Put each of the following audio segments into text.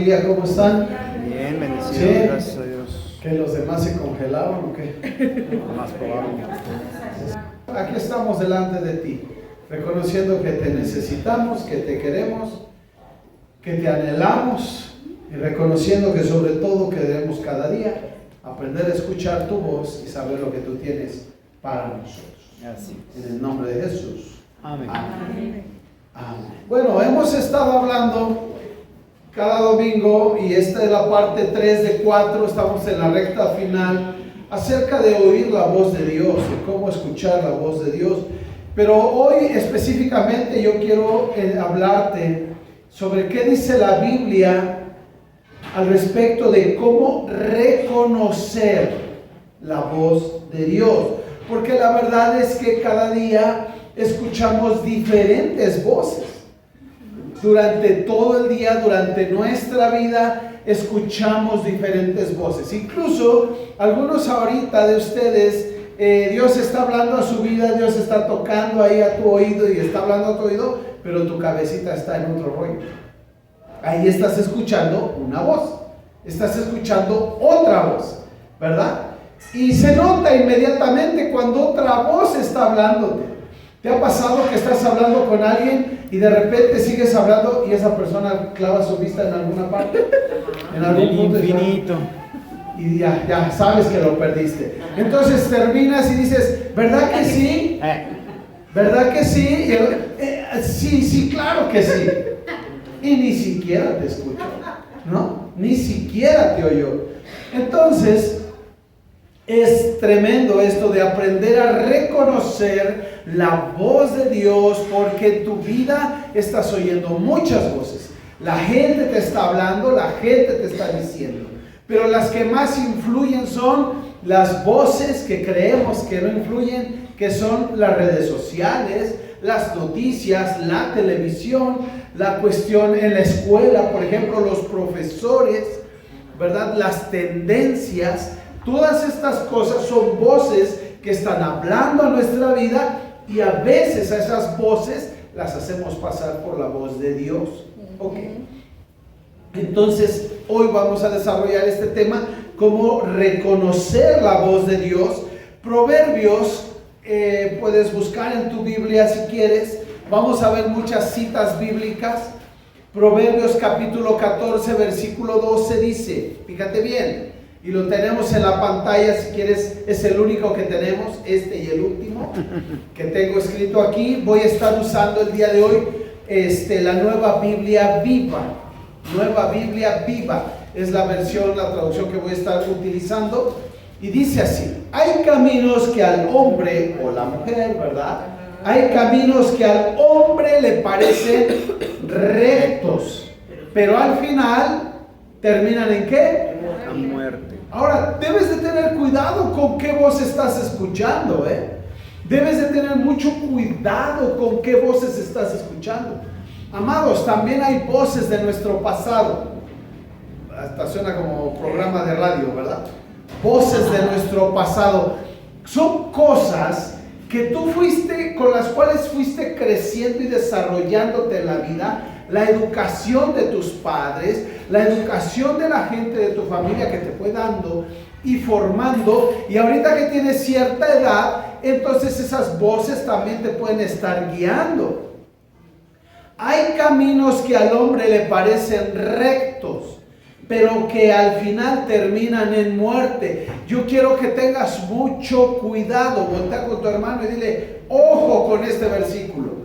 familia, ¿cómo están? Bien, bendecido, ¿Sí? gracias a Dios. ¿Que los demás se congelaron o qué? Lo más probable. Aquí estamos delante de ti, reconociendo que te necesitamos, que te queremos, que te anhelamos y reconociendo que sobre todo queremos cada día aprender a escuchar tu voz y saber lo que tú tienes para nosotros. Así. En el nombre de Jesús. Amén. Amén. Amén. Bueno, hemos estado hablando cada domingo, y esta es la parte 3 de 4, estamos en la recta final, acerca de oír la voz de Dios, de cómo escuchar la voz de Dios. Pero hoy específicamente yo quiero hablarte sobre qué dice la Biblia al respecto de cómo reconocer la voz de Dios. Porque la verdad es que cada día escuchamos diferentes voces. Durante todo el día, durante nuestra vida, escuchamos diferentes voces. Incluso algunos ahorita de ustedes, Dios está hablando a su vida, Dios está tocando ahí a tu oído y está hablando a tu oído, pero tu cabecita está en otro rollo. Ahí estás escuchando una voz, estás escuchando otra voz, ¿verdad? Y se nota inmediatamente cuando otra voz está hablándote. ¿Te ha pasado que estás hablando con alguien y de repente sigues hablando y esa persona clava su vista en alguna parte? En algún punto infinito. Y ya sabes que lo perdiste. Entonces terminas y dices, ¿verdad que sí? ¿Verdad que sí? Sí, claro que sí. Y ni siquiera te escuchó, ¿no? Ni siquiera te oyó. Entonces, es tremendo esto de aprender a reconocer la voz de Dios, porque en tu vida estás oyendo muchas voces. La gente te está hablando, la gente te está diciendo, pero las que más influyen son las voces que creemos que no influyen, que son las redes sociales, las noticias, la televisión, la cuestión en la escuela, por ejemplo, los profesores, ¿verdad? Las tendencias. Todas estas cosas son voces que están hablando a nuestra vida, y a veces a esas voces las hacemos pasar por la voz de Dios. Ok. Entonces, hoy vamos a desarrollar este tema, cómo reconocer la voz de Dios. Proverbios, puedes buscar en tu Biblia si quieres. Vamos a ver muchas citas bíblicas. Proverbios capítulo 14, versículo 12 dice, fíjate bien, y lo tenemos en la pantalla si quieres, es el único que tenemos, este y el último que tengo escrito aquí. Voy a estar usando el día de hoy la Nueva Biblia Viva. Nueva Biblia Viva es la versión, la traducción que voy a estar utilizando, y dice así: hay caminos que al hombre o la mujer, ¿verdad? Hay caminos que al hombre le parecen rectos, pero al final terminan ¿en qué? La muerte. Ahora, debes de tener cuidado con qué voz estás escuchando, Debes de tener mucho cuidado con qué voces estás escuchando. Amados, también hay voces de nuestro pasado. Hasta suena como programa de radio, ¿verdad? Voces de nuestro pasado. Son cosas que tú con las cuales fuiste creciendo y desarrollándote en la vida. La educación de tus padres, la educación de la gente de tu familia que te fue dando y formando, y ahorita que tienes cierta edad, entonces esas voces también te pueden estar guiando. Hay caminos que al hombre le parecen rectos, pero que al final terminan en muerte. Yo quiero que tengas mucho cuidado. Voltea con tu hermano y dile, ojo con este versículo.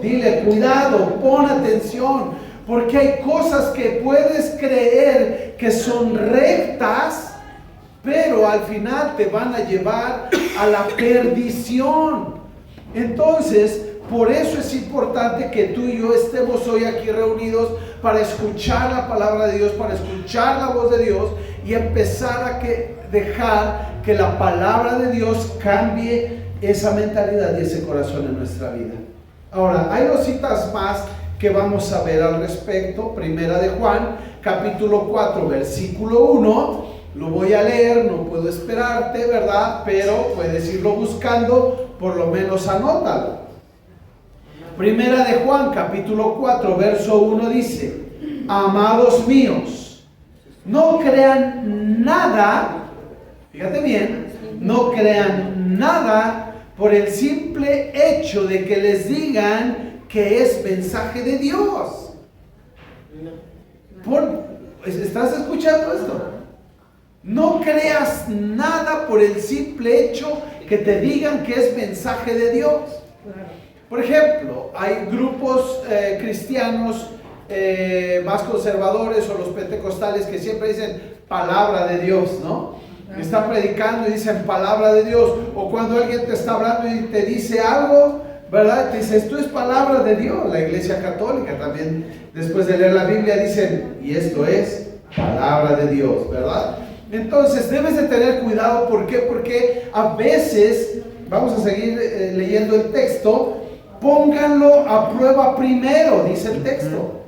Dile, cuidado, pon atención, porque hay cosas que puedes creer que son rectas, pero al final te van a llevar a la perdición. Entonces, por eso es importante que tú y yo estemos hoy aquí reunidos para escuchar la palabra de Dios, para escuchar la voz de Dios y empezar a dejar que la palabra de Dios cambie esa mentalidad y ese corazón en nuestra vida. Ahora, hay dos citas más que vamos a ver al respecto. Primera de Juan, capítulo 4, versículo 1. Lo voy a leer, no puedo esperarte, ¿verdad? Pero puedes irlo buscando, por lo menos anótalo. Primera de Juan, capítulo 4, verso 1 dice: amados míos, No crean nada, fíjate bien, no crean nada por el simple hecho de que les digan que es mensaje de Dios. ¿Estás escuchando esto? No creas nada por el simple hecho que te digan que es mensaje de Dios. Por ejemplo, hay grupos cristianos más conservadores o los pentecostales que siempre dicen palabra de Dios, ¿no? Están predicando y dicen palabra de Dios. O cuando alguien te está hablando y te dice algo, ¿verdad? Te dice, esto es palabra de Dios. La Iglesia Católica también, después de leer la Biblia, dicen, y esto es palabra de Dios, ¿verdad? Entonces debes de tener cuidado. ¿Por qué? Porque a veces, vamos a seguir leyendo el texto, pónganlo a prueba primero, dice el texto.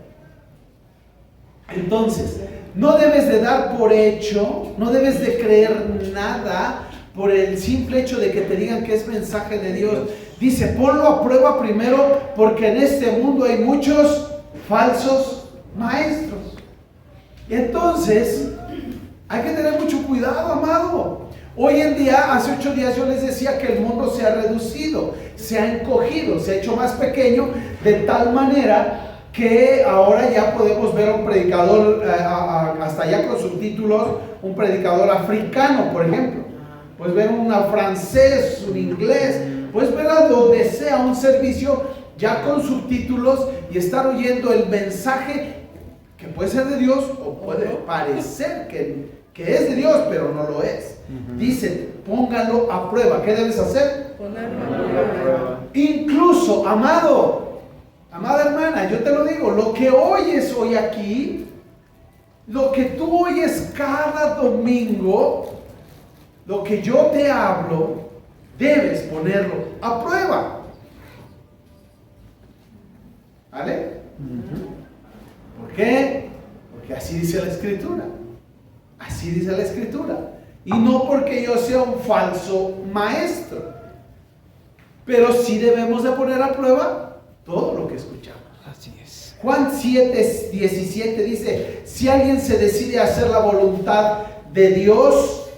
Entonces, no debes de dar por hecho, no debes de creer nada por el simple hecho de que te digan que es mensaje de Dios. Dice, ponlo a prueba primero, porque en este mundo hay muchos falsos maestros. Entonces, hay que tener mucho cuidado, amado. Hoy en día, hace 8 días yo les decía que el mundo se ha reducido, se ha encogido, se ha hecho más pequeño, de tal manera que ahora ya podemos ver a un predicador, hasta allá con subtítulos, un predicador africano, por ejemplo. Puedes ver un francés, un inglés, puedes ver a donde sea un servicio ya con subtítulos y estar oyendo el mensaje que puede ser de Dios o puede parecer que es de Dios, pero no lo es. Dice, póngalo a prueba. ¿Qué debes hacer? Ponerlo a prueba. Incluso, amada hermana, yo te lo digo, lo que oyes hoy aquí, lo que tú oyes cada domingo, lo que yo te hablo, debes ponerlo a prueba. ¿Vale? ¿Por qué? Porque así dice la Escritura. Así dice la Escritura. Y no porque yo sea un falso maestro. Pero sí debemos de poner a prueba todo lo que escuchamos. Así es. Juan 7:17 dice, si alguien se decide a hacer la voluntad de Dios,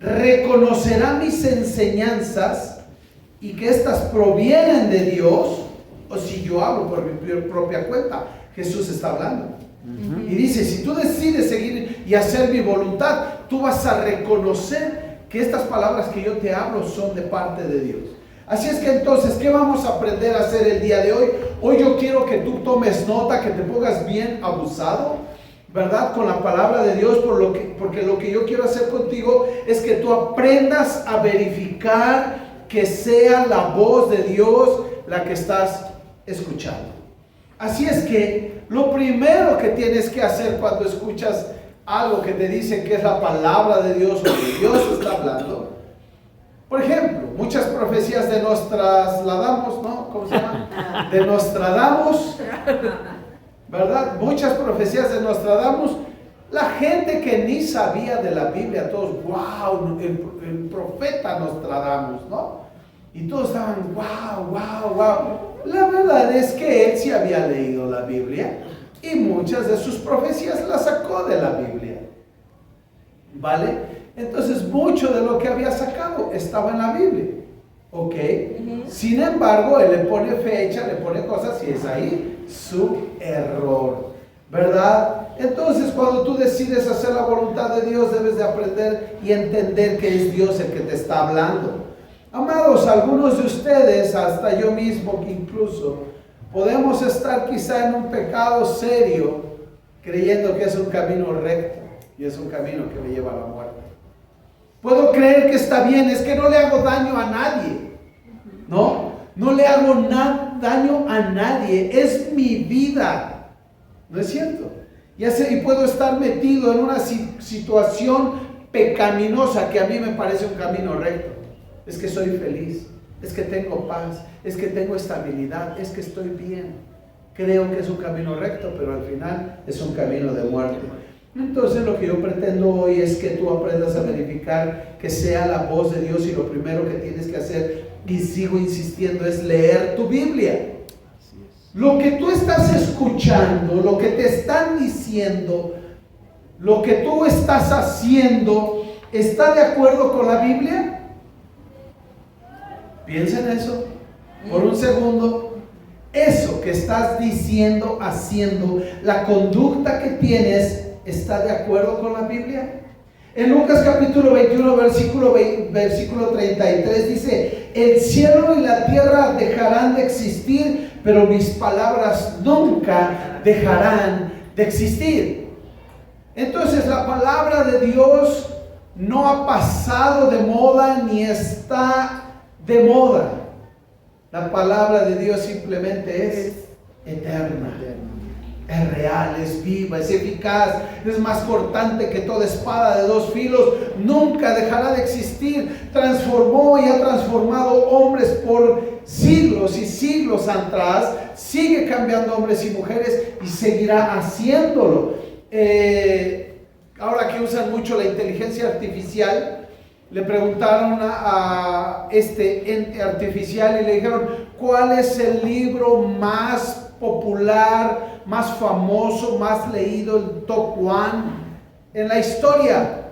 reconocerá mis enseñanzas y que éstas provienen de Dios, o si yo hablo por mi propia cuenta. Jesús está hablando. Y dice, si tú decides seguir y hacer mi voluntad, tú vas a reconocer que estas palabras que yo te hablo son de parte de Dios. Así es que entonces, ¿qué vamos a aprender a hacer el día de hoy? Hoy yo quiero que tú tomes nota, que te pongas bien abusado, ¿verdad? Con la palabra de Dios, porque lo que yo quiero hacer contigo es que tú aprendas a verificar que sea la voz de Dios la que estás escuchando. Así es que lo primero que tienes que hacer cuando escuchas algo que te dicen que es la palabra de Dios o que Dios está hablando, por ejemplo, muchas profecías de Nostradamus, ¿no? ¿Cómo se llama? De Nostradamus, ¿verdad? Muchas profecías de Nostradamus. La gente que ni sabía de la Biblia, todos, wow, el profeta Nostradamus, ¿no? Y todos estaban, wow. La verdad es que él sí había leído la Biblia y muchas de sus profecías las sacó de la Biblia. ¿Vale? Entonces, mucho de lo que había sacado estaba en la Biblia. ¿Ok? Sin embargo, él le pone fecha, le pone cosas y es ahí su error. ¿Verdad? Entonces, cuando tú decides hacer la voluntad de Dios, debes de aprender y entender que es Dios el que te está hablando. Amados, algunos de ustedes, hasta yo mismo incluso, podemos estar quizá en un pecado serio, creyendo que es un camino recto y es un camino que me lleva a la muerte. Puedo creer que está bien, es que no le hago daño a nadie, ¿no? No le hago daño a nadie, es mi vida, ¿no es cierto? Y puedo estar metido en una situación pecaminosa que a mí me parece un camino recto. Es que soy feliz, es que tengo paz, es que tengo estabilidad, es que estoy bien. Creo que es un camino recto, pero al final es un camino de muerte. Entonces lo que yo pretendo hoy es que tú aprendas a verificar que sea la voz de Dios, y lo primero que tienes que hacer, y sigo insistiendo, es leer tu Biblia. Lo que tú estás escuchando, lo que te están diciendo, ¿lo que tú estás haciendo está de acuerdo con la Biblia? Piensa en eso por un segundo. Eso que estás diciendo, haciendo, la conducta que tienes, ¿está de acuerdo con la Biblia? En Lucas capítulo 21, versículo 33 dice: el cielo y la tierra dejarán de existir, pero mis palabras nunca dejarán de existir. Entonces la palabra de Dios no ha pasado de moda ni está de moda. La palabra de Dios simplemente es eterna. Es real, es viva, es eficaz, es más cortante que toda espada de dos filos, nunca dejará de existir. Transformó y ha transformado hombres por siglos y siglos atrás, sigue cambiando hombres y mujeres y seguirá haciéndolo. Ahora que usan mucho la inteligencia artificial, le preguntaron a este ente artificial y le dijeron: ¿cuál es el libro más popular, más famoso, más leído, el top one en la historia?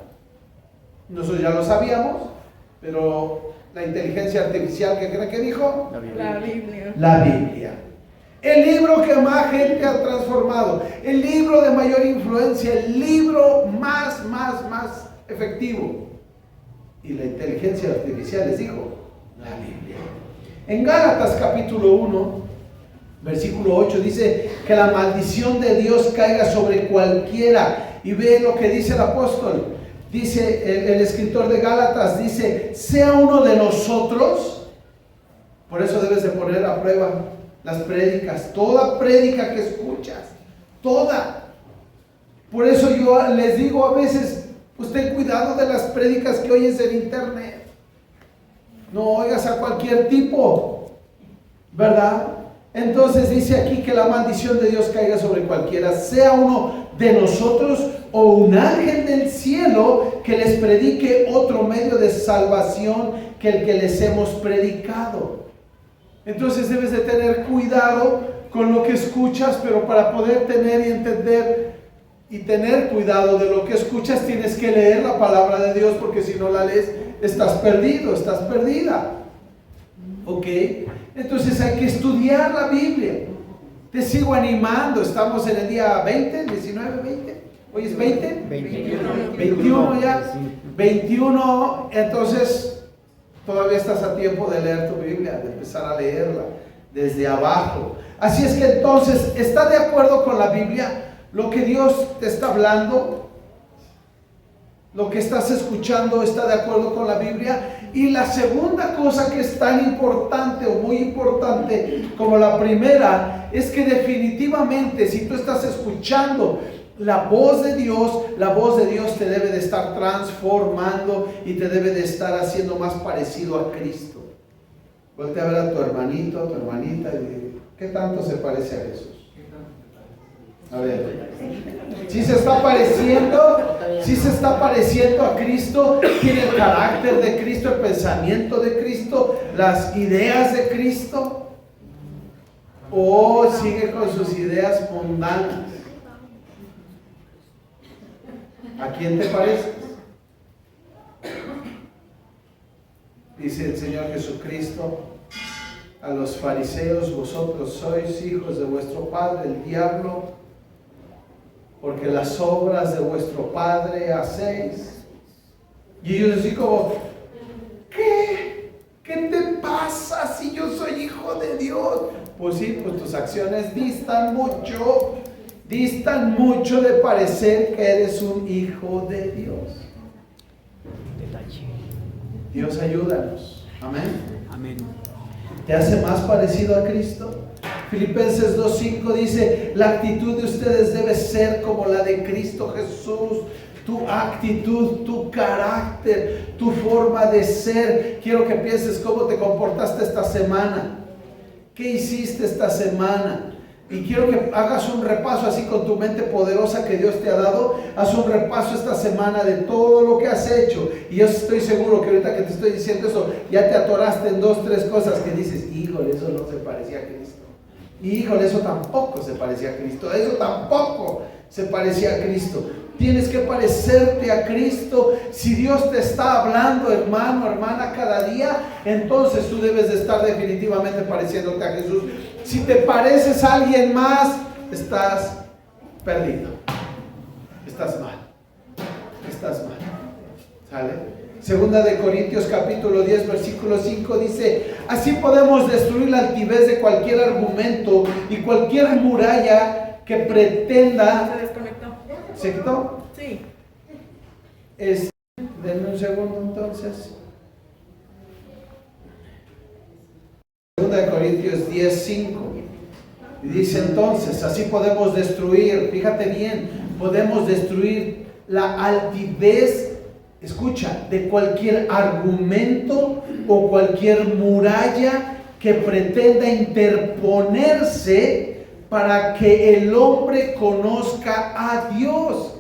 Nosotros ya lo sabíamos, pero la inteligencia artificial, ¿qué creen que dijo? La Biblia. La Biblia. El libro que más gente ha transformado, el libro de mayor influencia, el libro más efectivo. Y la inteligencia artificial les dijo: la Biblia. En Gálatas capítulo 1, versículo 8 dice que la maldición de Dios caiga sobre cualquiera. Y ve lo que dice el apóstol. Dice el escritor de Gálatas, dice: sea uno de nosotros. Por eso debes de poner a prueba las prédicas, toda prédica que escuchas, toda. Por eso yo les digo a veces: pues ten cuidado de las prédicas que oyes en internet. No oigas a cualquier tipo, ¿verdad? Entonces dice aquí que la maldición de Dios caiga sobre cualquiera, sea uno de nosotros o un ángel del cielo que les predique otro medio de salvación que el que les hemos predicado. Entonces debes de tener cuidado con lo que escuchas, pero para poder tener y entender y tener cuidado de lo que escuchas, tienes que leer la palabra de Dios, porque si no la lees, estás perdido, estás perdida. ¿Ok? Entonces hay que estudiar la Biblia. Te sigo animando. Estamos en el día 20, 19, 20. ¿Hoy es 20? 21 ya. 21. Entonces todavía estás a tiempo de leer tu Biblia, de empezar a leerla desde abajo. Así es que entonces, ¿está de acuerdo con la Biblia? Lo que Dios te está hablando, lo que estás escuchando, ¿está de acuerdo con la Biblia? Y la segunda cosa que es tan importante o muy importante como la primera, es que definitivamente si tú estás escuchando la voz de Dios te debe de estar transformando y te debe de estar haciendo más parecido a Cristo. Voltea a ver a tu hermanito, a tu hermanita y dile: ¿qué tanto se parece a Jesús? A ver, si se está pareciendo a Cristo, tiene el carácter de Cristo, el pensamiento de Cristo, las ideas de Cristo, o sigue con sus ideas mundanas. ¿A quién te pareces? Dice el Señor Jesucristo a los fariseos: vosotros sois hijos de vuestro padre el diablo, porque las obras de vuestro padre hacéis. Y ellos decían como: ¿qué te pasa si yo soy hijo de Dios? Pues sí, pues tus acciones distan mucho de parecer que eres un hijo de Dios. Dios, ayúdanos. Amén. Amén. ¿Te hace más parecido a Cristo? Filipenses 2:5 dice: la actitud de ustedes debe ser como la de Cristo Jesús. Tu actitud, tu carácter, tu forma de ser. Quiero que pienses cómo te comportaste esta semana. ¿Qué hiciste esta semana? Y quiero que hagas un repaso así con tu mente poderosa que Dios te ha dado. Haz un repaso esta semana de todo lo que has hecho. Y yo estoy seguro que ahorita que te estoy diciendo eso, ya te atoraste en 2, 3 cosas que dices: híjole, eso no se parecía a Cristo. Híjole, eso tampoco se parecía a Cristo. Eso tampoco se parecía a Cristo. Tienes que parecerte a Cristo. Si Dios te está hablando, hermano, hermana, cada día, entonces tú debes de estar definitivamente pareciéndote a Jesús. Si te pareces a alguien más, estás perdido. Estás mal. Estás mal. ¿Sale? Segunda de Corintios capítulo 10 versículo 5 dice: así podemos destruir la altivez de cualquier argumento y cualquier muralla que pretenda. Se desconectó. ¿Se quitó? Sí. Denme un segundo entonces. Segunda de Corintios 10, 5. Y dice entonces: así podemos destruir, fíjate bien, podemos destruir la altivez, escucha, de cualquier argumento o cualquier muralla que pretenda interponerse para que el hombre conozca a Dios.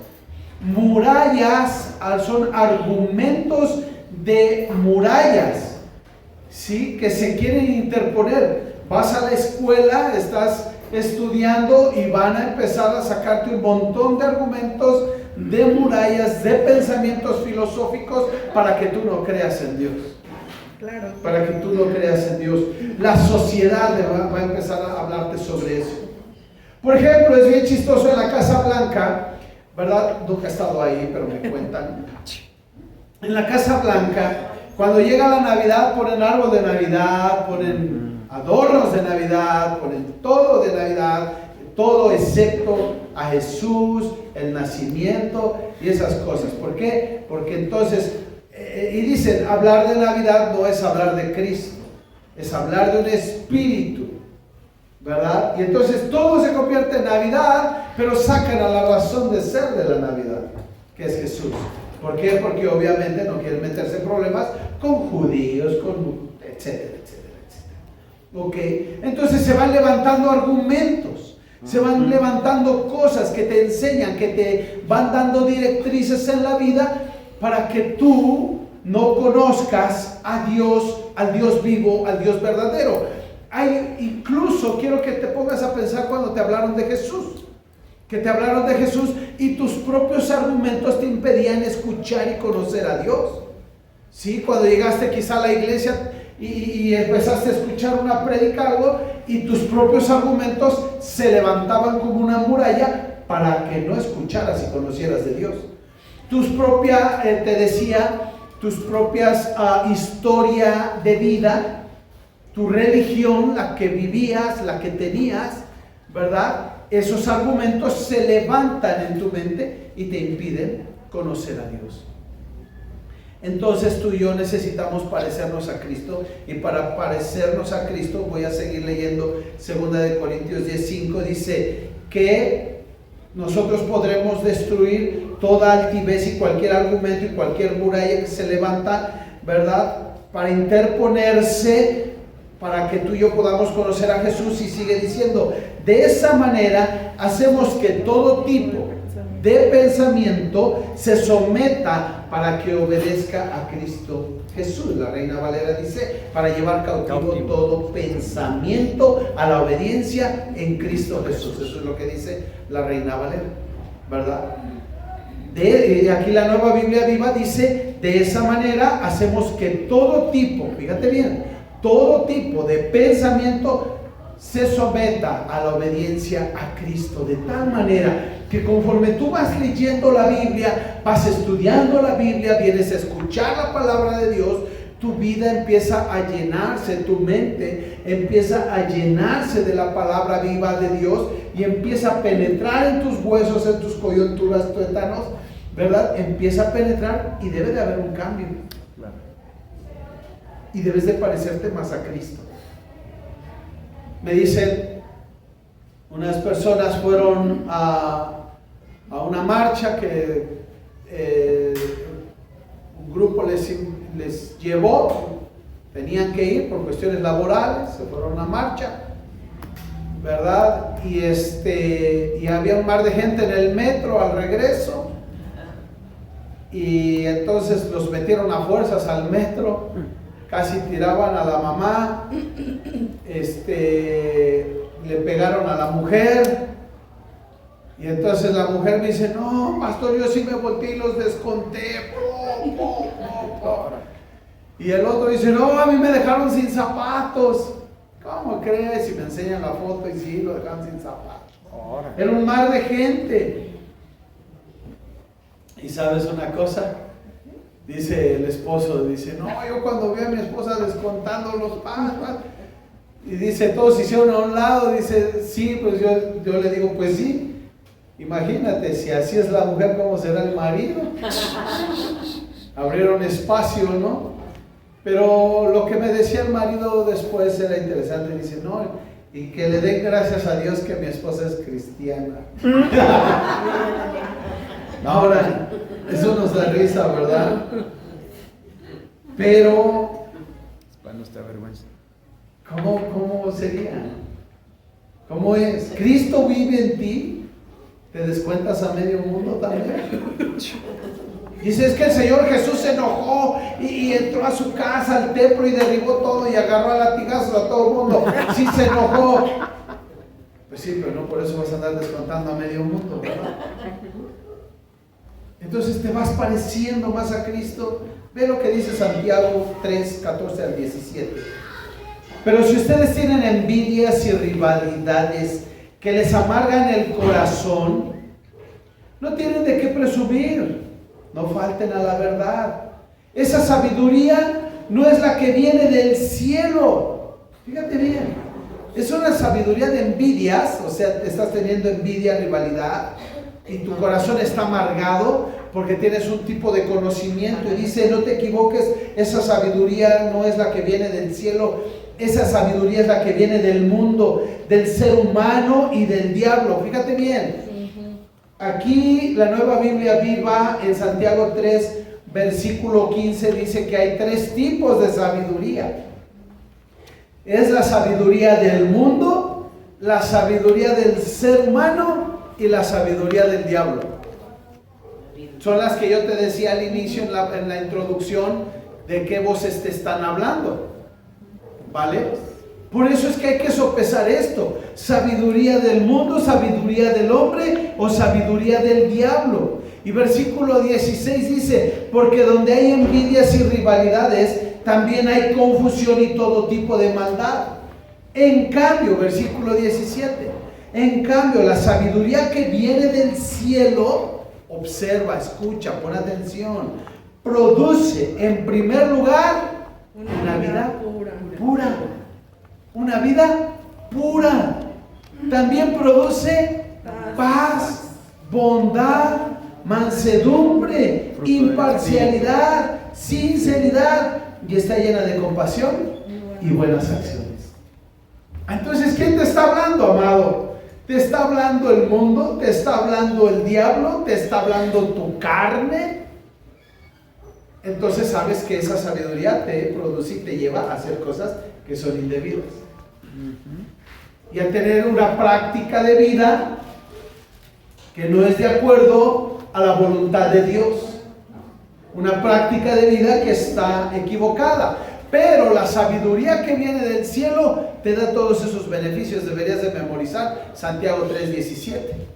Murallas son argumentos de murallas, ¿sí? Que se quieren interponer. Vas a la escuela, estás estudiando y van a empezar a sacarte un montón de argumentos, de murallas, de pensamientos filosóficos para que tú no creas en Dios. Claro. Para que tú no creas en Dios. La sociedad va a empezar a hablarte sobre eso. Por ejemplo, es bien chistoso en la Casa Blanca, ¿verdad? Nunca he estado ahí, pero me cuentan. En la Casa Blanca, cuando llega la Navidad, ponen árbol de Navidad, ponen adornos de Navidad, ponen todo de Navidad, todo excepto a Jesús, el nacimiento y esas cosas. ¿Por qué? Porque entonces, y dicen, hablar de Navidad no es hablar de Cristo, es hablar de un espíritu, ¿verdad? Y entonces todo se convierte en Navidad, pero sacan a la razón de ser de la Navidad, que es Jesús. ¿Por qué? Porque obviamente no quieren meterse en problemas con judíos, con etcétera, etcétera, etcétera. ¿Ok? Entonces se van levantando argumentos, se van levantando cosas que te enseñan, que te van dando directrices en la vida para que tú no conozcas a Dios, al Dios vivo, al Dios verdadero. Incluso quiero que te pongas a pensar cuando te hablaron de Jesús, que te hablaron de Jesús y tus propios argumentos te impedían escuchar y conocer a Dios. ¿Sí? Cuando llegaste quizá a la iglesia y empezaste a escuchar una prédica, algo, y tus propios argumentos se levantaban como una muralla para que no escucharas y conocieras de Dios. Tus propias, te decía, tus propias historia de vida, tu religión, la que vivías, la que tenías, ¿verdad? Esos argumentos se levantan en tu mente y te impiden conocer a Dios. Entonces tú y yo necesitamos parecernos a Cristo, y para parecernos a Cristo voy a seguir leyendo 2 de Corintios 10:5. Dice que nosotros podremos destruir toda altivez y cualquier argumento y cualquier muralla que se levanta, ¿verdad? Para interponerse, para que tú y yo podamos conocer a Jesús. Y sigue diciendo: de esa manera hacemos que todo tipo de pensamiento se someta para que obedezca a Cristo Jesús. La Reina Valera dice: para llevar cautivo todo pensamiento a la obediencia en Cristo Jesús. Eso es lo que dice la Reina Valera, ¿verdad? Aquí la Nueva Biblia Viva dice: de esa manera hacemos que todo tipo, fíjate bien, todo tipo de pensamiento se someta a la obediencia a Cristo, de tal manera que conforme tú vas leyendo la Biblia, vas estudiando la Biblia, vienes a escuchar la palabra de Dios, tu vida empieza a llenarse, tu mente empieza a llenarse de la palabra viva de Dios y empieza a penetrar en tus huesos, en tus coyunturas, tuétanos, ¿verdad? Empieza a penetrar y debe de haber un cambio. Y debes de parecerte más a Cristo. Me dicen, unas personas fueron a una marcha que un grupo les llevó, tenían que ir por cuestiones laborales, se fueron a una marcha, ¿verdad? Y había un mar de gente en el metro al regreso, y entonces los metieron a fuerzas al metro, casi tiraban a la mamá, le pegaron a la mujer, Y entonces la mujer me dice, no, pastor, yo sí me volteé y los desconté. Y el otro dice, no, a mí me dejaron sin zapatos. ¿Cómo crees? Y me enseñan la foto y sí, lo dejaron sin zapatos. Era un mar de gente. ¿Y sabes una cosa? Dice el esposo, dice, no, yo cuando vi a mi esposa descontando los pagos, y dice, todos se hicieron a un lado, dice, sí, pues yo le digo, pues sí, imagínate, si así es la mujer, ¿cómo será el marido? Abrieron espacio, ¿no? Pero lo que me decía el marido después era interesante, dice, no, y que le den gracias a Dios que mi esposa es cristiana. Ahora, eso nos da risa, ¿verdad? Pero, Para nuestra vergüenza. ¿cómo sería? ¿Cómo es? ¿Cristo vive en ti? ¿Te descuentas a medio mundo también? Dice, es que el Señor Jesús se enojó y entró a su casa, al templo, y derribó todo y agarró a latigazos a todo el mundo. Sí se enojó. Pues sí, pero no por eso vas a andar descontando a medio mundo, ¿verdad? Entonces te vas pareciendo más a Cristo. Ve lo que dice Santiago 3, 14 al 17. Pero si ustedes tienen envidias y rivalidades que les amargan el corazón, no tienen de qué presumir. No falten a la verdad. Esa sabiduría no es la que viene del cielo. Fíjate bien. Es una sabiduría de envidias, o sea, te estás teniendo envidia, rivalidad, y tu corazón está amargado porque tienes un tipo de conocimiento. Y dice, no te equivoques, esa sabiduría no es la que viene del cielo. Esa sabiduría es la que viene del mundo, del ser humano y del diablo. Fíjate bien. Aquí la Nueva Biblia Viva en Santiago 3, versículo 15 dice que hay 3 tipos de sabiduría. Es la sabiduría del mundo, la sabiduría del ser humano y la sabiduría del diablo. Son las que yo te decía al inicio en la introducción de qué voces te están hablando. ¿Vale? Por eso es que hay que sopesar esto. Sabiduría del mundo, sabiduría del hombre o sabiduría del diablo. Y versículo 16 dice, porque donde hay envidias y rivalidades, también hay confusión y todo tipo de maldad. En cambio, versículo 17, en cambio, la sabiduría que viene del cielo, observa, escucha, pon atención, produce en primer lugar una vida pura. Una vida pura. También produce paz, bondad, mansedumbre, imparcialidad, sinceridad, y está llena de compasión y buenas acciones. Entonces, ¿quién te está hablando, amado? ¿Te está hablando el mundo? ¿Te está hablando el diablo? ¿Te está hablando tu carne? Entonces sabes que esa sabiduría te produce y te lleva a hacer cosas que son indebidas. Y a tener una práctica de vida que no es de acuerdo a la voluntad de Dios. Una práctica de vida que está equivocada. Pero la sabiduría que viene del cielo te da todos esos beneficios. Deberías de memorizar Santiago 3:17.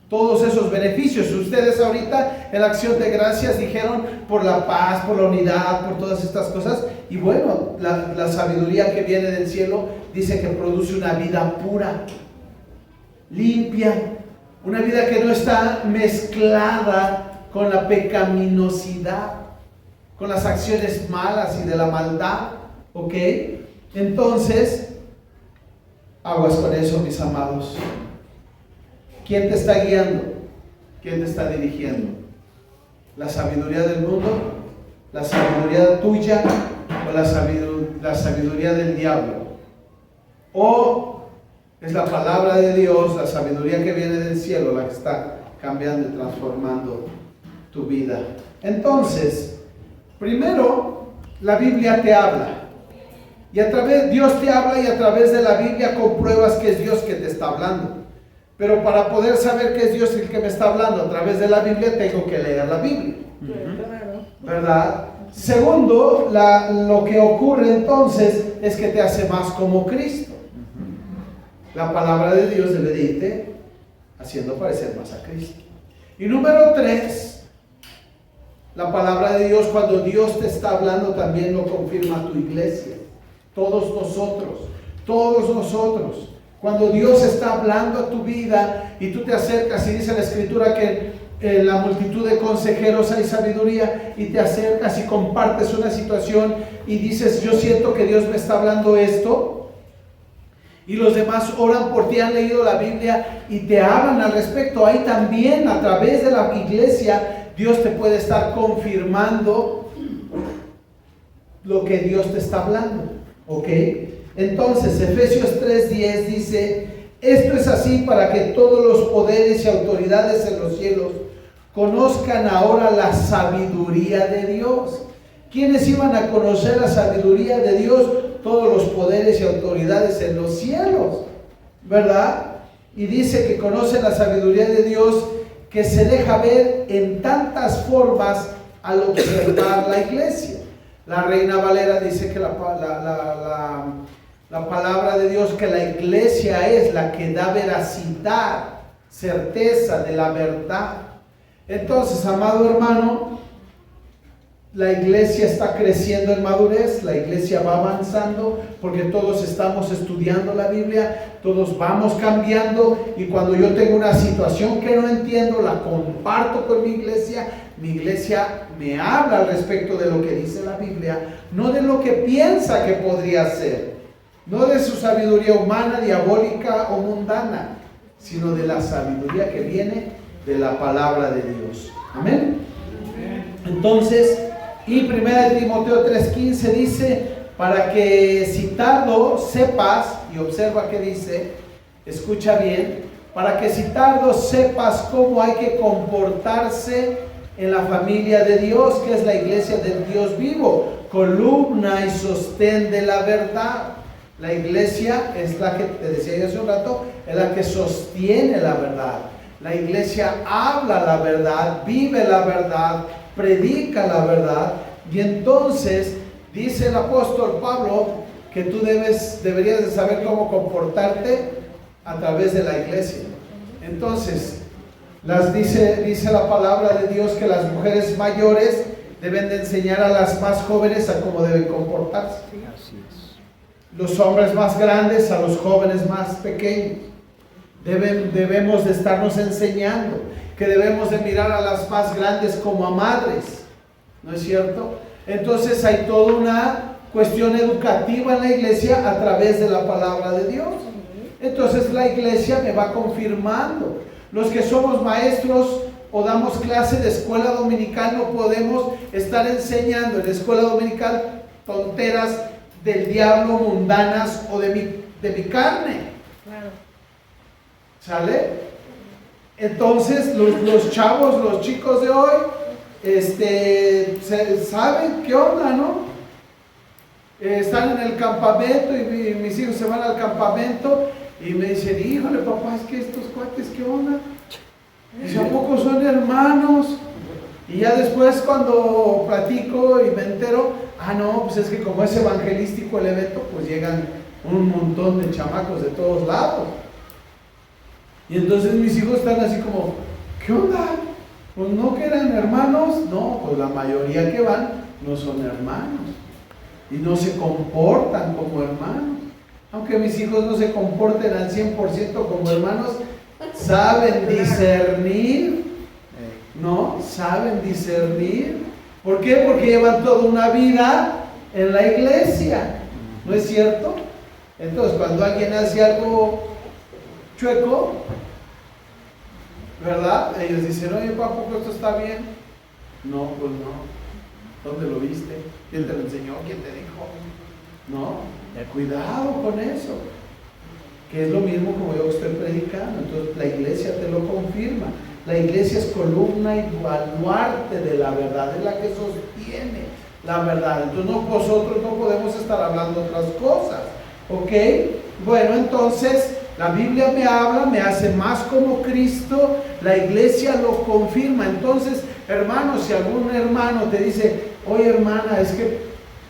Todos esos beneficios. Ustedes ahorita en la acción de gracias dijeron por la paz, por la unidad, por todas estas cosas. Y bueno, la sabiduría que viene del cielo dice que produce una vida pura, limpia, una vida que no está mezclada con la pecaminosidad, con las acciones malas y de la maldad. ¿Ok? Entonces, aguas con eso, mis amados. ¿Quién te está guiando? ¿Quién te está dirigiendo? ¿La sabiduría del mundo? ¿La sabiduría tuya? ¿O la sabiduría del diablo? ¿O es la palabra de Dios, la sabiduría que viene del cielo, la que está cambiando y transformando tu vida? Entonces, primero, la Biblia te habla. Y Dios te habla, y a través de la Biblia compruebas que es Dios que te está hablando. Pero para poder saber que es Dios el que me está hablando a través de la Biblia, tengo que leer la Biblia. ¿Verdad? Segundo, lo que ocurre entonces es que te hace más como Cristo. La palabra de Dios debe de irte haciendo parecer más a Cristo. Y número 3, la palabra de Dios, cuando Dios te está hablando, también lo confirma tu iglesia. Todos nosotros. Cuando Dios está hablando a tu vida y tú te acercas, y dice la Escritura que en la multitud de consejeros hay sabiduría, y te acercas y compartes una situación y dices, yo siento que Dios me está hablando esto, y los demás oran por ti, han leído la Biblia y te hablan al respecto. Ahí también, a través de la iglesia, Dios te puede estar confirmando lo que Dios te está hablando, ¿ok? Entonces, Efesios 3:10 dice, esto es así para que todos los poderes y autoridades en los cielos conozcan ahora la sabiduría de Dios. ¿Quiénes iban a conocer la sabiduría de Dios? Todos los poderes y autoridades en los cielos, ¿verdad? Y dice que conocen la sabiduría de Dios, que se deja ver en tantas formas al observar la iglesia. La Reina Valera dice que la palabra de Dios, que la iglesia es la que da veracidad, certeza de la verdad. Entonces, amado hermano, la iglesia está creciendo en madurez, la iglesia va avanzando, porque todos estamos estudiando la Biblia, todos vamos cambiando, y cuando yo tengo una situación que no entiendo, la comparto con mi iglesia me habla al respecto de lo que dice la Biblia, no de lo que piensa que podría ser, no de su sabiduría humana, diabólica o mundana, sino de la sabiduría que viene de la palabra de Dios. Amén. Entonces, y 1 Timoteo 3:15 dice, para que si tardo sepas, y observa que dice, escucha bien, para que si tardo sepas cómo hay que comportarse en la familia de Dios, que es la iglesia del Dios vivo, columna y sostén de la verdad. La iglesia es la que, te decía yo hace un rato, es la que sostiene la verdad. La iglesia habla la verdad, vive la verdad, predica la verdad, y entonces dice el apóstol Pablo que tú deberías de saber cómo comportarte a través de la iglesia. Entonces, dice la palabra de Dios que las mujeres mayores deben de enseñar a las más jóvenes a cómo deben comportarse. Así es. Los hombres más grandes a los jóvenes más pequeños. Debemos de estarnos enseñando que debemos de mirar a las más grandes como a madres, ¿no es cierto? Entonces hay toda una cuestión educativa en la iglesia a través de la palabra de Dios. Entonces la iglesia me va confirmando. Los que somos maestros o damos clase de escuela dominical no podemos estar enseñando en la escuela dominical tonteras del diablo, mundanas o de mi carne. Claro. ¿Sale? Entonces los chavos, los chicos de hoy, saben qué onda, ¿no? Están en el campamento y mis hijos se van al campamento y me dicen, híjole papá, es que estos cuates, ¿qué onda? Dice, ¿a poco son hermanos? Y ya después cuando platico y me entero, no, pues es que como es evangelístico el evento, pues llegan un montón de chamacos de todos lados. Y entonces mis hijos están así como, ¿qué onda? Pues no que eran hermanos. No, pues la mayoría que van no son hermanos. Y no se comportan como hermanos. Aunque mis hijos no se comporten al 100% como hermanos, saben discernir. ¿No? Saben discernir. ¿Por qué? Porque llevan toda una vida en la iglesia. ¿No es cierto? Entonces cuando alguien hace algo chueco, ¿verdad? Ellos dicen, oye papá, ¿esto está bien? No, pues no. ¿Dónde lo viste? ¿Quién te lo enseñó? ¿Quién te dijo? No, cuidado con eso. Que es lo mismo como yo estoy predicando. Entonces la iglesia te lo confirma. La iglesia es columna y baluarte de la verdad, es la que sostiene la verdad. Entonces nosotros no podemos estar hablando otras cosas. ¿Ok? Bueno, entonces la Biblia me habla, me hace más como Cristo, la iglesia lo confirma. Entonces, hermano, si algún hermano te dice, oye hermana, es que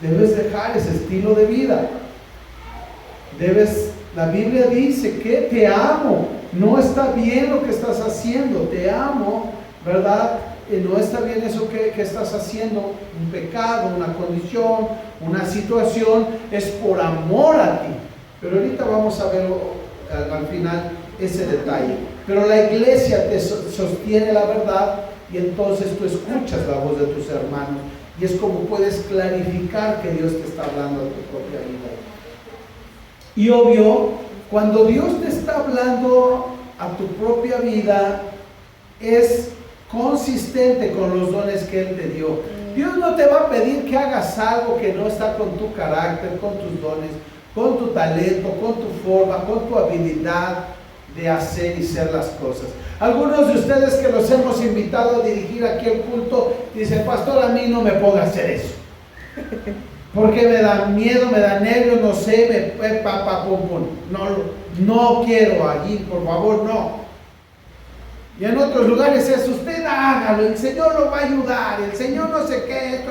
debes dejar ese estilo de vida, debes La Biblia dice que te amo, no está bien lo que estás haciendo, te amo, ¿verdad? No está bien eso que estás haciendo, un pecado, una condición, una situación, es por amor a ti. Pero ahorita vamos a ver al final ese detalle. Pero la iglesia te sostiene la verdad y entonces tú escuchas la voz de tus hermanos y es como puedes clarificar que Dios te está hablando a tu propia vida. Y obvio, cuando Dios te está hablando a tu propia vida, es consistente con los dones que Él te dio. Dios no te va a pedir que hagas algo que no está con tu carácter, con tus dones, con tu talento, con tu forma, con tu habilidad de hacer y ser las cosas. Algunos de ustedes que los hemos invitado a dirigir aquí el culto, dicen, pastor, a mí no me ponga a hacer eso. Porque me da miedo, me da nervios, no sé, no quiero allí, por favor, no. Y en otros lugares es, usted hágalo, el Señor lo va a ayudar, el Señor no sé qué,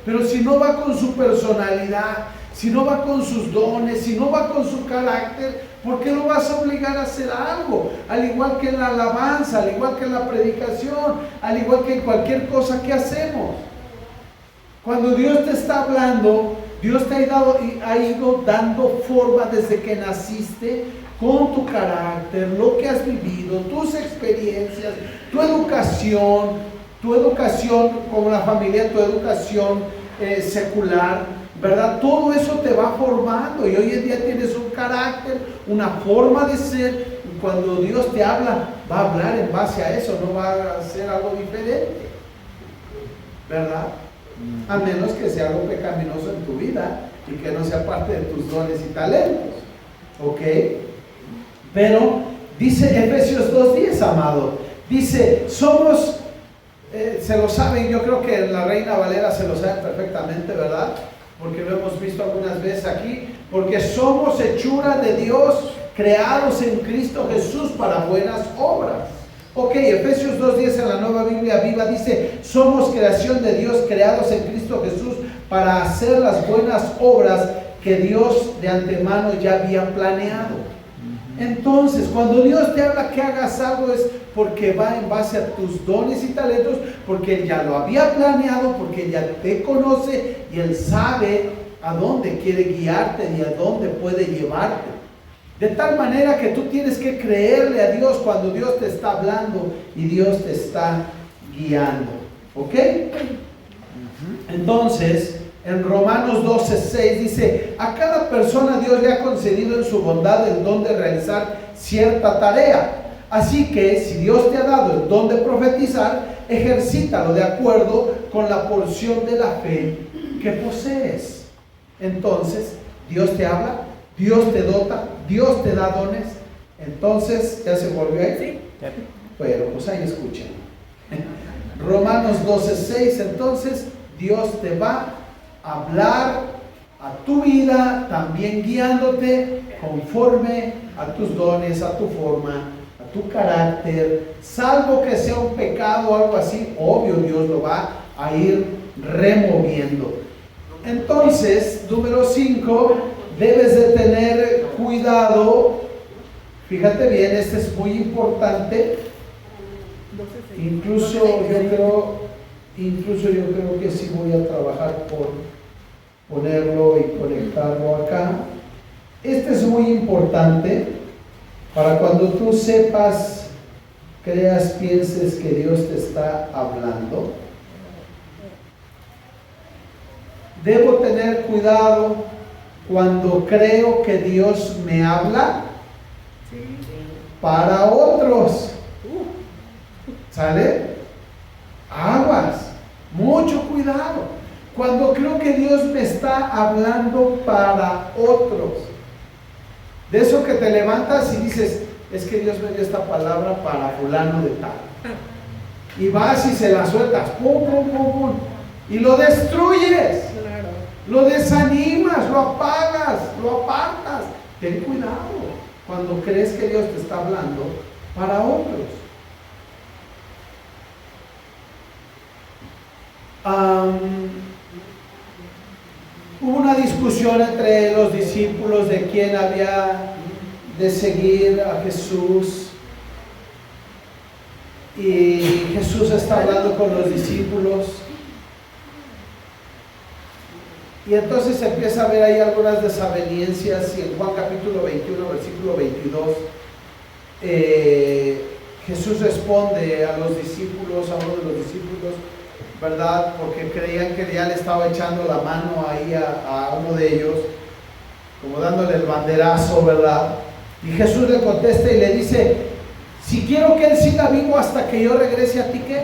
pero si no va con su personalidad, si no va con sus dones, si no va con su carácter, ¿por qué lo vas a obligar a hacer algo? Al igual que en la alabanza, al igual que en la predicación, al igual que en cualquier cosa que hacemos. Cuando Dios te está hablando, Dios te ha ido dando forma desde que naciste, con tu carácter, lo que has vivido, tus experiencias, tu educación como la familia, tu educación secular, ¿verdad? Todo eso te va formando y hoy en día tienes un carácter, una forma de ser. Y cuando Dios te habla, va a hablar en base a eso, no va a hacer algo diferente, ¿verdad? A menos que sea algo pecaminoso en tu vida y que no sea parte de tus dones y talentos, ¿ok? Pero dice Efesios 2:10, amado, dice, somos, se lo saben, yo creo que en la Reina Valera se lo saben perfectamente, ¿verdad? Porque lo hemos visto algunas veces aquí, porque somos hechura de Dios, creados en Cristo Jesús para buenas obras. Ok, Efesios 2:10 en la Nueva Biblia Viva dice, somos creación de Dios, creados en Cristo Jesús para hacer las buenas obras que Dios de antemano ya había planeado. Entonces, cuando Dios te habla que hagas algo es porque va en base a tus dones y talentos, porque Él ya lo había planeado, porque Él ya te conoce y Él sabe a dónde quiere guiarte y a dónde puede llevarte. De tal manera que tú tienes que creerle a Dios cuando Dios te está hablando y Dios te está guiando. ¿Ok? Entonces, en Romanos 12:6 dice, a cada persona Dios le ha concedido en su bondad el don de realizar cierta tarea. Así que si Dios te ha dado el don de profetizar, ejercítalo de acuerdo con la porción de la fe que posees. Entonces, Dios te habla, Dios te dota, Dios te da dones. Entonces, ¿ya se volvió ahí? Sí. Pero pues ahí escuchen. Romanos 12:6, entonces Dios te va a hablar a tu vida, también guiándote conforme a tus dones, a tu forma, a tu carácter, salvo que sea un pecado o algo así, obvio Dios lo va a ir removiendo. Entonces, número 5, debes de tener cuidado. Fíjate bien, este es muy importante. Incluso yo creo que sí voy a trabajar por ponerlo y conectarlo acá. Este es muy importante para cuando tú sepas, creas, pienses que Dios te está hablando. Debo tener cuidado cuando creo que Dios me habla para otros. ¿Sale? Aguas, mucho cuidado. Cuando creo que Dios me está hablando para otros. De eso que te levantas y dices, es que Dios me dio esta palabra para fulano de tal. Y vas y se la sueltas, pum, pum, pum, pum. Y lo destruyes. Claro. Lo desanimas, lo apagas, lo apartas. Ten cuidado cuando crees que Dios te está hablando para otros. Hubo una discusión entre los discípulos de quién había de seguir a Jesús. Y Jesús está hablando con los discípulos. Y entonces empieza a ver ahí algunas desavenencias. Y en Juan capítulo 21, versículo 22, Jesús responde a los discípulos, a uno de los discípulos, ¿verdad? Porque creían que ya le estaba echando la mano ahí a uno de ellos, como dándole el banderazo, ¿verdad? Y Jesús le contesta y le dice: si quiero que él siga vivo hasta que yo regrese, ¿a ti qué?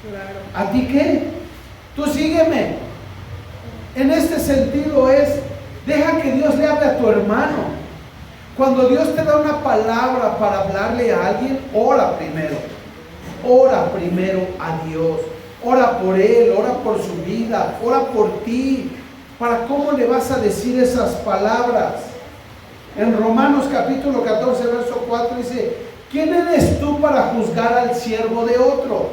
Claro. ¿A ti qué? Tú sígueme. En este sentido deja que Dios le hable a tu hermano. Cuando Dios te da una palabra para hablarle a alguien, ora primero. Ora primero a Dios. Ora por él, ora por su vida, ora por ti. ¿Para cómo le vas a decir esas palabras? En Romanos capítulo 14, verso 4 dice: ¿quién eres tú para juzgar al siervo de otro?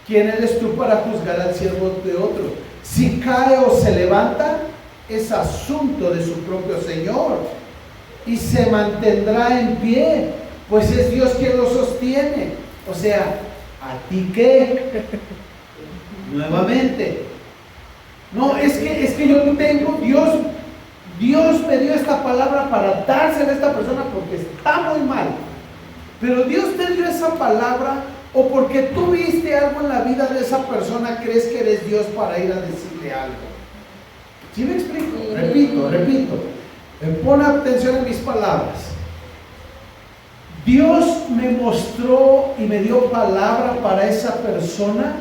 ¿Quién eres tú para juzgar al siervo de otro? Si cae o se levanta, es asunto de su propio Señor, y se mantendrá en pie, pues es Dios quien lo sostiene. O sea, ¿a ti qué? Nuevamente. No, es que yo no tengo, Dios me dio esta palabra para dársela a esta persona porque está muy mal. Pero Dios te dio esa palabra, o porque tú viste algo en la vida de esa persona, crees que eres Dios para ir a decirle algo. ¿Sí me explico? Repito. Pon atención en mis palabras. Dios me mostró y me dio palabra para esa persona,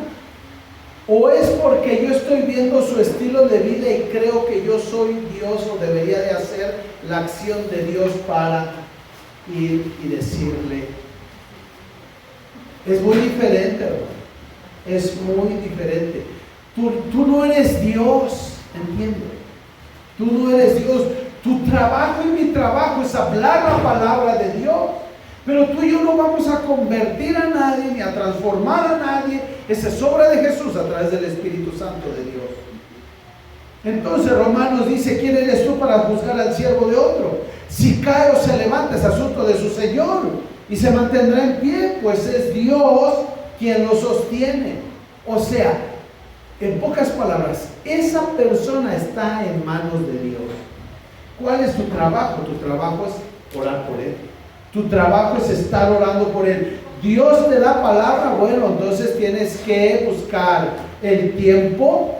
o es porque yo estoy viendo su estilo de vida y creo que yo soy Dios o debería de hacer la acción de Dios para ir y decirle. Es muy diferente, hermano. Es muy diferente. Tú no eres Dios, ¿entiendes? Tú no eres Dios. Tu trabajo y mi trabajo es hablar la palabra de Dios. Pero tú y yo no vamos a convertir a nadie ni a transformar a nadie. Esa es obra de Jesús a través del Espíritu Santo de Dios. Entonces Romanos dice: ¿quién eres tú para juzgar al siervo de otro? Si cae o se levanta, es asunto de su Señor, y se mantendrá en pie, pues es Dios quien lo sostiene. O sea, en pocas palabras, esa persona está en manos de Dios. ¿Cuál es tu trabajo? Tu trabajo es orar por él. Tu trabajo es estar orando por él. Dios te da palabra, bueno, entonces tienes que buscar el tiempo,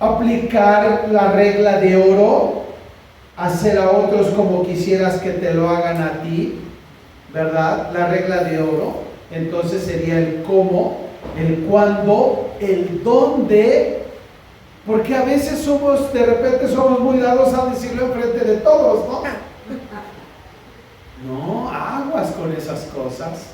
aplicar la regla de oro, hacer a otros como quisieras que te lo hagan a ti, ¿verdad? La regla de oro. Entonces sería el cómo, el cuándo, el dónde, porque a veces de repente somos muy dados a decirlo enfrente de todos, ¿no? No, aguas con esas cosas.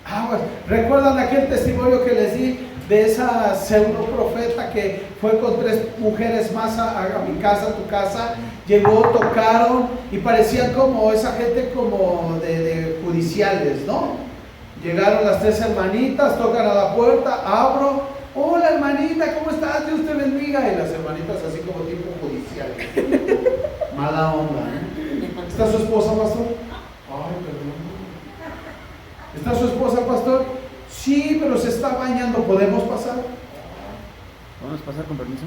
Aguas. ¿Recuerdan aquel testimonio que les di de esa pseudo profeta que fue con 3 mujeres más a mi casa, a tu casa? Llegó, tocaron y parecían como esa gente como de judiciales, ¿no? Llegaron las 3 hermanitas, tocan a la puerta, abro: hola hermanita, ¿cómo estás? Dios te bendiga. Y las hermanitas así como tipo judiciales. Mala onda, ¿eh? ¿Está su esposa, pastor? Ay, perdón. ¿Está su esposa, pastor? Sí, pero se está bañando. ¿Podemos pasar? ¿Podemos pasar con permiso?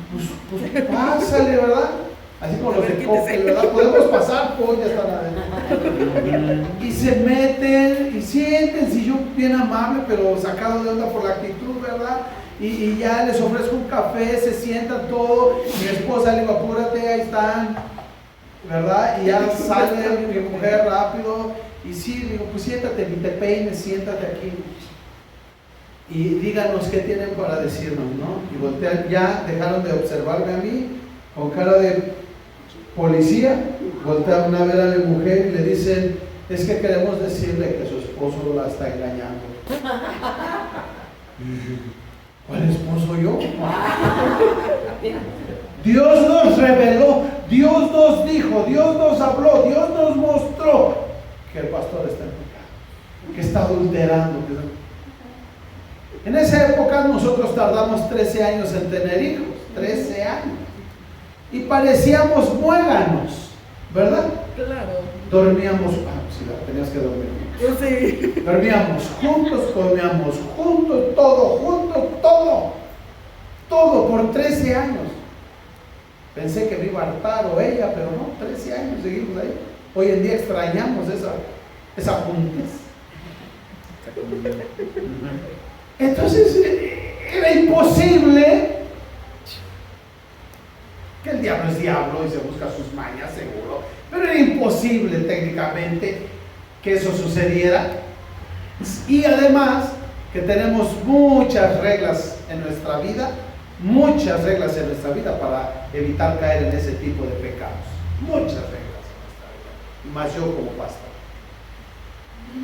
Pues pásale, ¿verdad? Así como los de Coppel, ¿verdad? ¿Podemos pasar? Pues ya están adentro. Y se meten y siéntense, yo bien amable, pero sacado de onda por la actitud, ¿verdad? Y ya les ofrezco un café, se sientan todo. Mi esposa le digo: apúrate, ahí están, ¿verdad? Y ya sale mi mujer rápido. Y sí, digo: pues siéntate, ni te peines, siéntate aquí. Y díganos qué tienen para decirnos, ¿no? Y voltean, ya dejaron de observarme a mí con cara de policía, voltean a ver a mi mujer y le dicen: es que queremos decirle que su esposo la está engañando. ¿Cuál esposo yo? Dios nos reveló, Dios nos dijo, Dios nos habló, Dios nos mostró que el pastor está en pecado, que está adulterando. En esa época nosotros tardamos 13 años en tener hijos, 13 años, y parecíamos muéganos. ¿verdad? Claro. Dormíamos, sí, tenías que dormir. Sí. Dormíamos juntos, comíamos juntos, todo por 13 años. Pensé que me iba a hartar o ella, pero no, 13 años seguimos ahí. Hoy en día extrañamos esa juntez. Entonces era imposible, que el diablo es diablo y se busca sus mañas seguro, pero era imposible técnicamente que eso sucediera. Y además que tenemos muchas reglas en nuestra vida para evitar caer en ese tipo de pecados. Muchas reglas en nuestra vida, y más yo como pastor.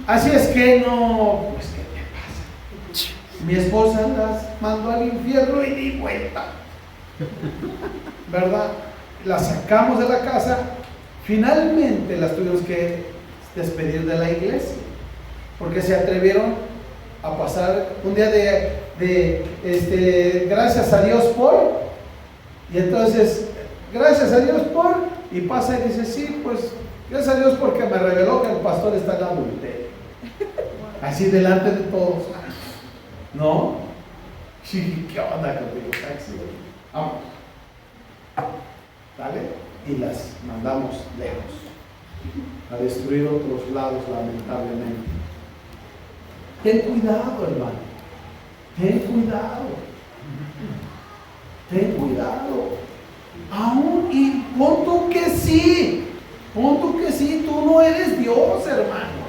Así es que no, pues ¿qué te pasa? Mi esposa las mandó al infierno y di vuelta, ¿verdad? Las sacamos de la casa, finalmente las tuvimos que despedir de la iglesia, porque se atrevieron a pasar un día de gracias a Dios por, y entonces, gracias a Dios por, y pasa y dice, sí, pues, gracias a Dios porque me reveló que el pastor está en adulterio. Así delante de todos. ¿No? Sí, ¿qué onda contigo, taxi? Vamos. ¿Vale? Y las mandamos lejos, a destruir otros lados, lamentablemente. Ten cuidado, hermano. Ten cuidado. Ten cuidado. Aún y pon tú que sí. Pon tú que sí. Tú no eres Dios, hermano.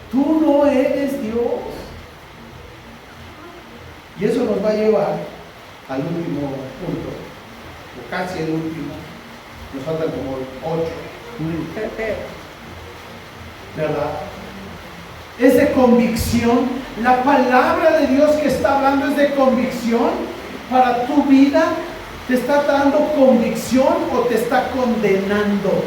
Tú no eres Dios. Y eso nos va a llevar al último punto, o casi el último. Nos faltan como 8. ¿Verdad? Es de convicción. La palabra de Dios que está hablando es de convicción para tu vida. ¿Te está dando convicción o te está condenando?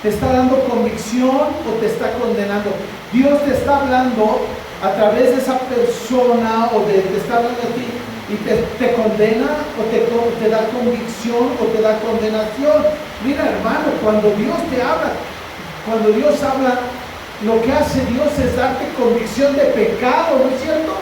¿Te está dando convicción o te está condenando? Dios te está hablando a través de esa persona o te está hablando a ti y te condena o te da convicción o te da condenación. Mira, hermano, cuando Dios te habla, cuando Dios habla, lo que hace Dios es darte convicción de pecado, ¿no es cierto?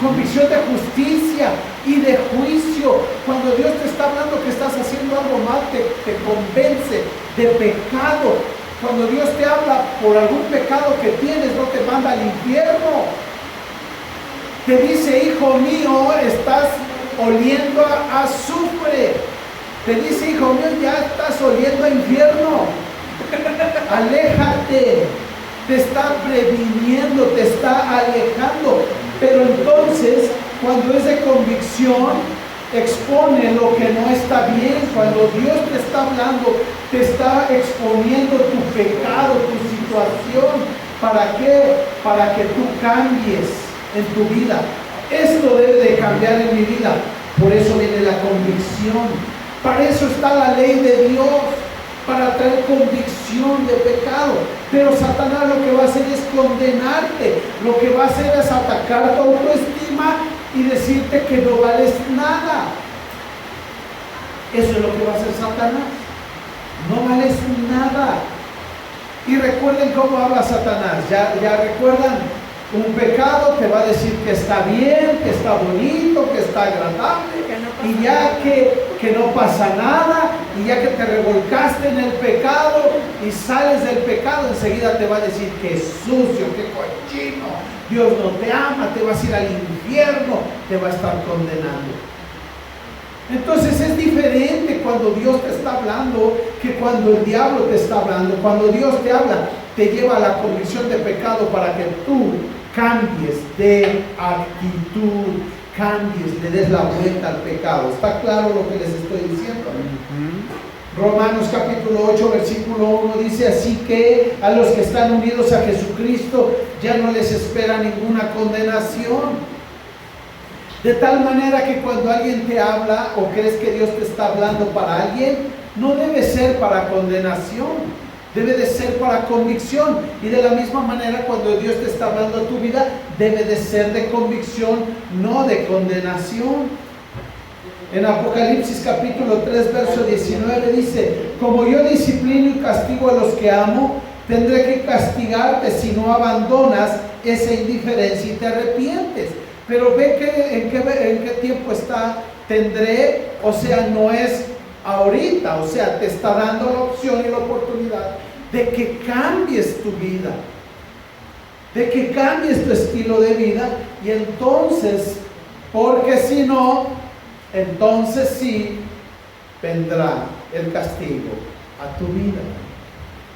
Convicción de justicia y de juicio. Cuando Dios te está hablando que estás haciendo algo mal, te convence de pecado. Cuando Dios te habla por algún pecado que tienes, no te manda al infierno. Te dice, hijo mío, estás oliendo a azufre. Te dice, hijo mío, ya estás oliendo a infierno. Aléjate. Te está previniendo, te está alejando. Pero entonces, cuando es de convicción, expone lo que no está bien. Cuando Dios te está hablando, te está exponiendo tu pecado, tu situación. ¿Para qué? Para que tú cambies en tu vida. Esto debe de cambiar en mi vida. Por eso viene la convicción. Para eso está la ley de Dios, para traer convicción de pecado. Pero Satanás lo que va a hacer es condenarte. Lo que va a hacer es atacar tu autoestima y decirte que no vales nada. Eso es lo que va a hacer Satanás. No vales nada. Y recuerden cómo habla Satanás. ¿Ya recuerdan? Un pecado te va a decir que está bien, que está bonito, que está agradable, y ya que no pasa nada, y ya que te revolcaste en el pecado y sales del pecado, enseguida te va a decir que es sucio, que cochino, Dios no te ama, te vas a ir al infierno, te va a estar condenando. Entonces es diferente cuando Dios te está hablando que cuando el diablo te está hablando. Cuando Dios te habla, te lleva a la convicción de pecado para que tú cambies de actitud, le des la vuelta al pecado. ¿Está claro lo que les estoy diciendo? Romanos capítulo 8, versículo 1 dice, así que a los que están unidos a Jesucristo ya no les espera ninguna condenación. De tal manera que cuando alguien te habla o crees que Dios te está hablando para alguien, no debe ser para condenación. Debe de ser para convicción. Y de la misma manera, cuando Dios te está hablando a tu vida, debe de ser de convicción, no de condenación. En Apocalipsis capítulo 3, verso 19 dice: como yo disciplino y castigo a los que amo, tendré que castigarte si no abandonas esa indiferencia y te arrepientes. Pero ve que en qué tiempo está tendré, o sea, no es ahorita, o sea, te está dando la opción y la oportunidad de que cambies tu vida, de que cambies tu estilo de vida. Y entonces, porque si no, entonces sí vendrá el castigo a tu vida.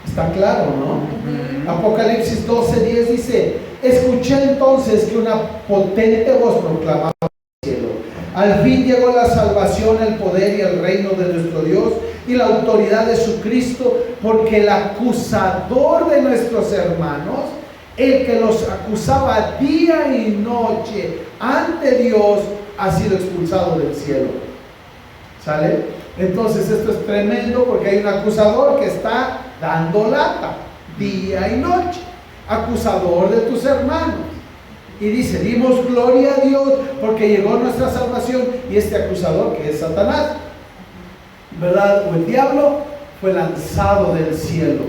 Está claro, ¿no? Apocalipsis 12:10 dice: escuché entonces que una potente voz proclamaba en el cielo: al fin llegó la salvación, el poder y el reino de nuestro Dios y la autoridad de su Cristo, porque el acusador de nuestros hermanos, el que los acusaba día y noche ante Dios, ha sido expulsado del cielo. ¿Sale? Entonces esto es tremendo, porque hay un acusador que está dando lata día y noche, acusador de tus hermanos. Y dice: dimos gloria a Dios porque llegó nuestra salvación, y este acusador, que es Satanás, ¿verdad?, o el diablo, fue lanzado del cielo.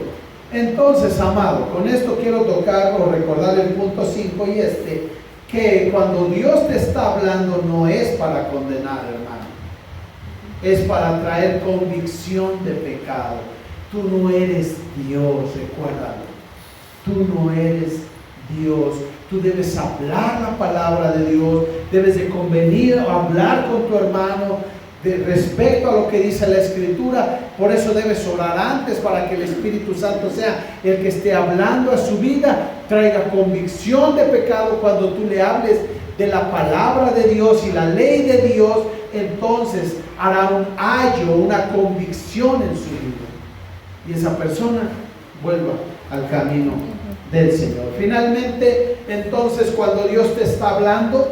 Entonces, amado, con esto quiero tocar o recordar el punto 5, y que cuando Dios te está hablando no es para condenar, hermano, es para traer convicción de pecado. Tú no eres Dios, recuérdalo. Tú no eres Dios. Tú debes hablar la palabra de Dios, debes de convenir o hablar con tu hermano respecto a lo que dice la Escritura. Por eso debes orar antes, para que el Espíritu Santo sea el que esté hablando a su vida, traiga convicción de pecado. Cuando tú le hables de la palabra de Dios y la ley de Dios, entonces hará un ayo, una convicción en su vida, y esa persona vuelva al camino del Señor. Finalmente, entonces, cuando Dios te está hablando,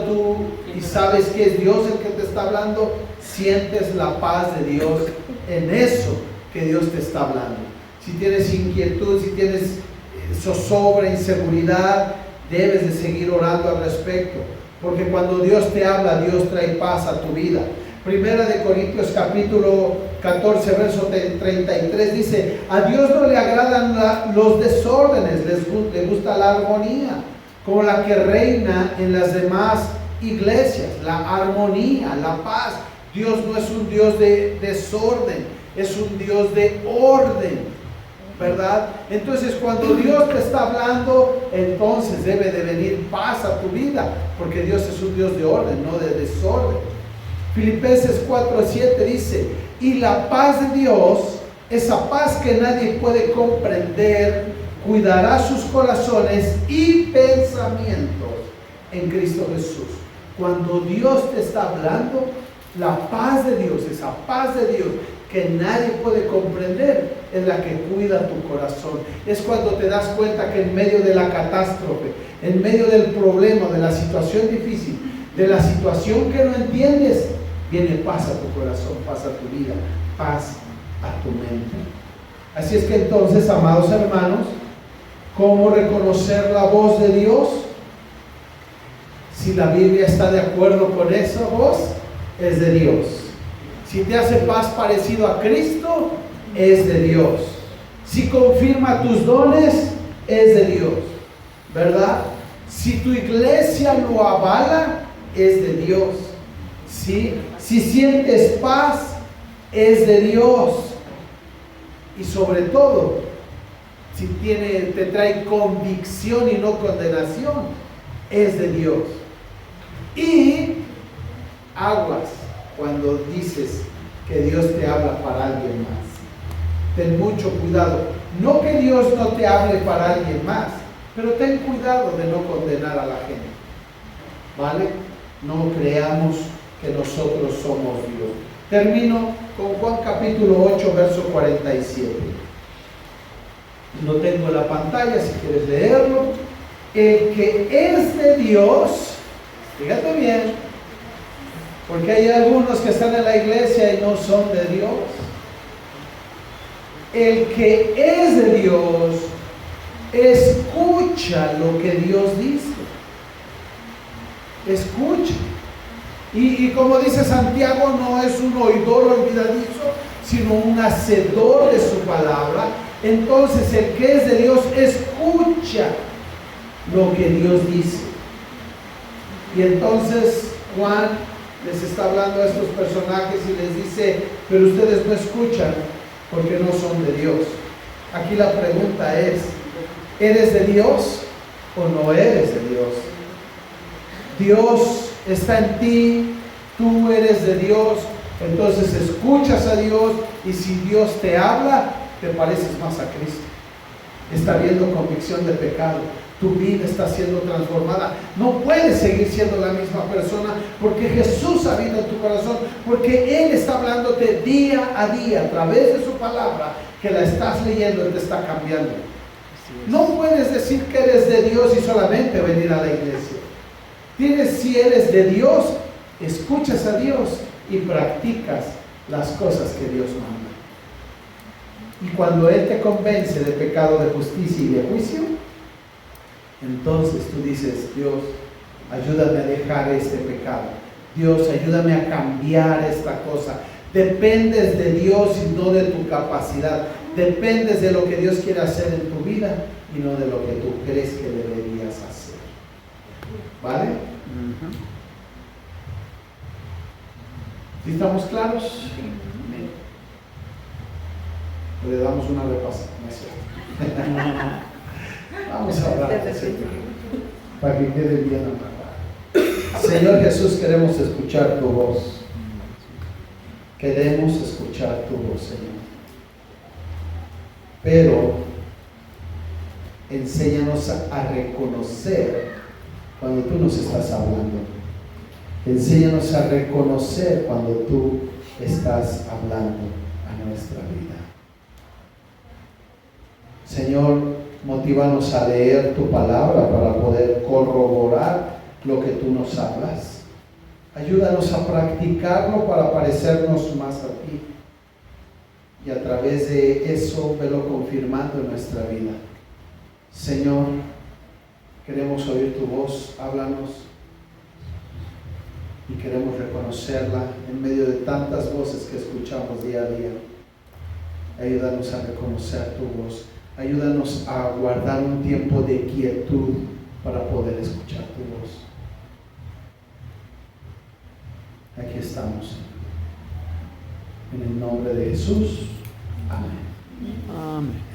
tú y sabes que es Dios el que te está hablando, sientes la paz de Dios en eso que Dios te está hablando. Si tienes inquietud, si tienes zozobra, inseguridad, debes de seguir orando al respecto, porque cuando Dios te habla, Dios trae paz a tu vida. Primera de Corintios capítulo 14, verso 33 dice: a Dios no le agradan los desórdenes, le gusta la armonía, como la que reina en las demás iglesias, la armonía, la paz. Dios no es un Dios de desorden, es un Dios de orden, ¿verdad? Entonces, cuando Dios te está hablando, entonces debe de venir paz a tu vida, porque Dios es un Dios de orden, no de desorden. Filipenses 4:7 dice: y la paz de Dios, esa paz que nadie puede comprender, cuidará sus corazones y pensamientos en Cristo Jesús. Cuando Dios te está hablando, la paz de Dios, esa paz de Dios que nadie puede comprender, es la que cuida tu corazón. Es cuando te das cuenta que en medio de la catástrofe, en medio del problema, de la situación difícil, de la situación que no entiendes, viene paz a tu corazón, paz a tu vida, paz a tu mente. Así es que entonces, amados hermanos, ¿cómo reconocer la voz de Dios? Si la Biblia está de acuerdo con esa voz, es de Dios. Si te hace paz parecido a Cristo, es de Dios. Si confirma tus dones, es de Dios, ¿verdad? Si tu iglesia lo avala, es de Dios. ¿Sí? Si sientes paz, es de Dios. Y sobre todo, si te trae convicción y no condenación, es de Dios. Y aguas cuando dices que Dios te habla para alguien más. Ten mucho cuidado. No que Dios no te hable para alguien más, pero ten cuidado de no condenar a la gente, ¿vale? No creamos que nosotros somos Dios. Termino con Juan capítulo 8, verso 47. Lo tengo en la pantalla si quieres leerlo. El que es de Dios, fíjate bien, porque hay algunos que están en la iglesia y no son de Dios. El que es de Dios, escucha lo que Dios dice. Escucha. Y como dice Santiago, no es un oidor olvidadizo, sino un hacedor de su palabra. Entonces el que es de Dios escucha lo que Dios dice. Y entonces Juan les está hablando a estos personajes y les dice, pero ustedes no escuchan porque no son de Dios. Aquí la pregunta es, ¿eres de Dios o no eres de Dios? Dios está en ti, tú eres de Dios, entonces escuchas a Dios, y si Dios te habla, te pareces más a Cristo. Está habiendo convicción de pecado, tu vida está siendo transformada. No puedes seguir siendo la misma persona porque Jesús ha habido en tu corazón, porque Él está hablándote día a día a través de su palabra, que la estás leyendo y te está cambiando. No puedes decir que eres de Dios y solamente venir a la iglesia. Si eres de Dios, escuchas a Dios y practicas las cosas que Dios manda. Y cuando Él te convence de pecado, de justicia y de juicio, entonces tú dices, Dios, ayúdame a dejar este pecado. Dios, ayúdame a cambiar esta cosa. Dependes de Dios y no de tu capacidad. Dependes de lo que Dios quiere hacer en tu vida y no de lo que tú crees que deberías hacer. ¿Vale? ¿Sí estamos claros? Le damos una repasada, ¿no es cierto? Vamos a hablar para que quede bien amarrado. Señor Jesús, queremos escuchar tu voz. Queremos escuchar tu voz, Señor. Pero enséñanos a reconocer cuando tú nos estás hablando. Enséñanos a reconocer cuando tú estás hablando a nuestra vida. Señor, motívanos a leer tu palabra para poder corroborar lo que tú nos hablas. Ayúdanos a practicarlo para parecernos más a ti. Y a través de eso, velo confirmando en nuestra vida. Señor, queremos oír tu voz, háblanos. Y queremos reconocerla en medio de tantas voces que escuchamos día a día. Ayúdanos a reconocer tu voz. Ayúdanos a guardar un tiempo de quietud para poder escuchar tu voz. Aquí estamos. En el nombre de Jesús. Amén. Amén.